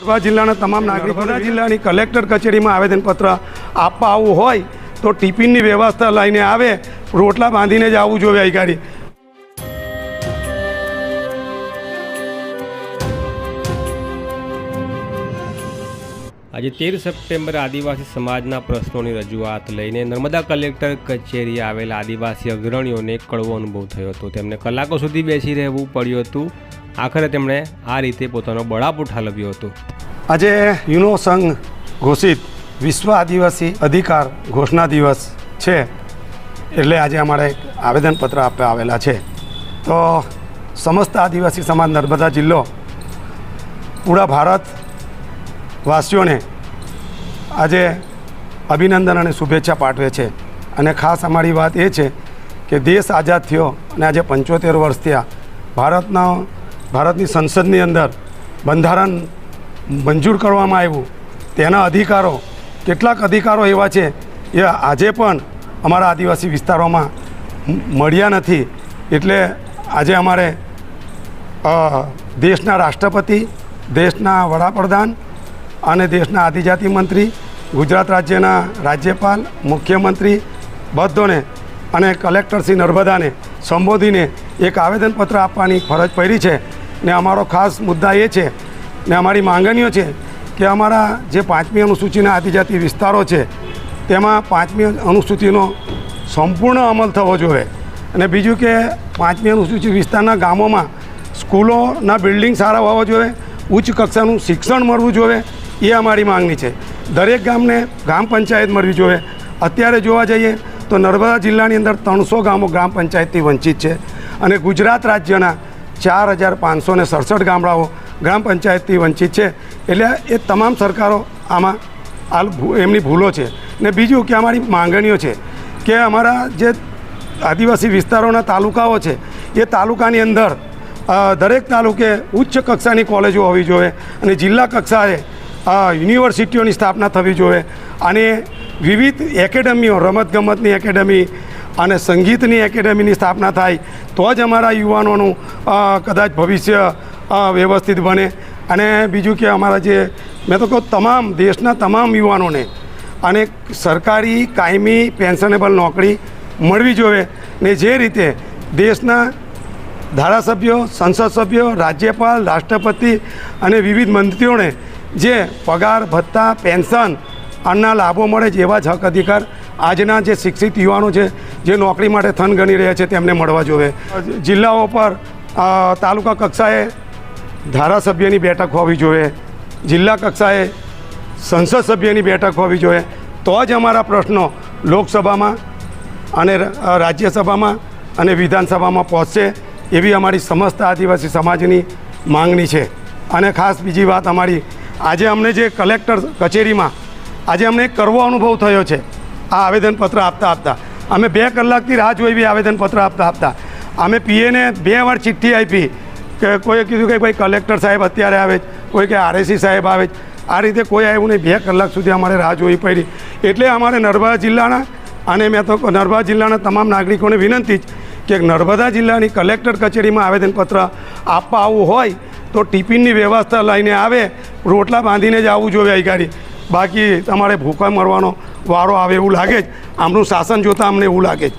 નર્મદા જિલ્લાના તમામ નાગરિકોને જિલ્લાની કલેક્ટર કચેરીમાં આવેદનપત્ર આપવા આવવું હોય તો ટિફિનની વ્યવસ્થા લઈને આવે, રોટલા બાંધીને જ આવવું જોઈએ અધિકારી. આજે 13 સપ્ટેમ્બરે આદિવાસી સમાજના પ્રશ્નોની રજૂઆત લઈને નર્મદા કલેક્ટર કચેરીએ આવેલા આદિવાસી અગ્રણીઓને એક કડવો અનુભવ થયો હતો. તેમને કલાકો સુધી બેસી રહેવું પડ્યું હતું. આખરે તેમણે આ રીતે પોતાનો બળાપો ઠાલવ્યો હતો. આજે યુનો સંઘ ઘોષિત વિશ્વ આદિવાસી અધિકાર ઘોષણા દિવસ છે, એટલે આજે અમારે એક આવેદનપત્ર આપવા આવેલા છે. તો સમસ્ત આદિવાસી સમાજ નર્મદા જિલ્લો પૂરા ભારત વાસીઓને આજે અભિનંદન અને શુભેચ્છા પાઠવે છે. અને ખાસ અમારી વાત એ છે કે દેશ આઝાદ થયો અને આજે 75 વર્ષ થયા. ભારતની સંસદની અંદર બંધારણ મંજૂર કરવામાં આવ્યું. તેના અધિકારો, કેટલાક અધિકારો એવા છે એ આજે પણ અમારા આદિવાસી વિસ્તારોમાં મળ્યા નથી. એટલે આજે અમારે દેશના રાષ્ટ્રપતિ, દેશના વડાપ્રધાન અને દેશના આદિજાતિ મંત્રી, ગુજરાત રાજ્યના રાજ્યપાલ, મુખ્યમંત્રી બધોને અને કલેક્ટર શ્રી નર્મદાને સંબોધીને એક આવેદનપત્ર આપવાની ફરજ પડી છે. ને અમારો ખાસ મુદ્દા એ છે ને અમારી માંગણીઓ છે કે અમારા જે 5મી અનુસૂચિના આદિજાતિ વિસ્તારો છે તેમાં 5મી અનુસૂચિનો સંપૂર્ણ અમલ થવો જોઈએ. અને બીજું કે 5મી અનુસૂચિ વિસ્તારના ગામોમાં સ્કૂલોના બિલ્ડિંગ સારા હોવા જોઈએ, ઉચ્ચ કક્ષાનું શિક્ષણ મળવું જોઈએ. એ અમારી માંગણી છે. દરેક ગામને ગ્રામ પંચાયત મળવી જોઈએ. અત્યારે જોવા જઈએ તો નર્મદા જિલ્લાની અંદર 300 ગામો ગ્રામ પંચાયતથી વંચિત છે અને ગુજરાત રાજ્યના 4567 ગામડાઓ ગ્રામ પંચાયતથી વંચિત છે. એટલે એ તમામ સરકારો આમાં એમની ભૂલો છે. ને બીજું કે અમારી માંગણીઓ છે કે અમારા જે આદિવાસી વિસ્તારોના તાલુકાઓ છે એ તાલુકાની અંદર દરેક તાલુકે ઉચ્ચ કક્ષાની કોલેજો હોવી જોઈએ અને જિલ્લા કક્ષાએ યુનિવર્સિટીઓની સ્થાપના થવી જોઈએ. અને વિવિધ એકેડમીઓ, રમતગમતની એકેડમી અને સંગીતની એકેડમીની સ્થાપના થાય તો જ અમારા યુવાનોનું કદાચ ભવિષ્ય વ્યવસ્થિત બને. અને બીજું કે અમારા જે મેં તો કહું તમામ દેશના તમામ યુવાનોને અને સરકારી કાયમી પેન્શનેબલ નોકરી મળવી જોઈએ. ને જે રીતે દેશના ધારાસભ્યો, સંસદ સભ્યો, રાજ્યપાલ, રાષ્ટ્રપતિ અને વિવિધ મંત્રીઓને જે પગાર, ભત્તા, પેન્શન આના લાભો મળે છે એવા જ હક અધિકાર આજના જે શિક્ષિત યુવાનો છે જે નોકરી માટે થન ગણી રહ્યા છે તેમને મળવા જોઈએ. જિલ્લાઓ પર તાલુકા કક્ષાએ ધારાસભ્યની બેઠક હોવી જોઈએ, જિલ્લા કક્ષાએ સંસદ સભ્યની બેઠક હોવી જોઈએ. તો જ અમારા પ્રશ્નો લોકસભામાં અને રાજ્યસભામાં અને વિધાનસભામાં પહોંચશે. એવી અમારી સમસ્ત આદિવાસી સમાજની માંગણી છે. અને ખાસ બીજી વાત અમારી, આજે અમને જે કલેક્ટર કચેરીમાં આજે અમને એક કરવો અનુભવ થયો છે. આ આવેદનપત્ર આપતા અમે 2 કલાકથી રાહ જોઈ. આવેદનપત્ર આપતા અમે પીએને 2 વાર ચિઠ્ઠી આપી કે કોઈએ કીધું કે ભાઈ કલેક્ટર સાહેબ અત્યારે આવે જ, કોઈ કે આરએસી સાહેબ આવે જ. આ રીતે કોઈ આવ્યું નહીં. 2 કલાક સુધી અમારે રાહ જોવી પડી. એટલે અમારે નર્મદા જિલ્લાના અને મેં તો નર્મદા જિલ્લાના તમામ નાગરિકોને વિનંતી જ કે નર્મદા જિલ્લાની કલેક્ટર કચેરીમાં આવેદનપત્ર આપવા આવવું હોય તો ટિફિનની વ્યવસ્થા લઈને આવે, રોટલા બાંધીને જ આવવું જોઈએ અધિકારી. બાકી તમારે ભૂખા મરવાનો વારો આવે એવું લાગે જ. આમનું શાસન જોતાં અમને એવું લાગે જ.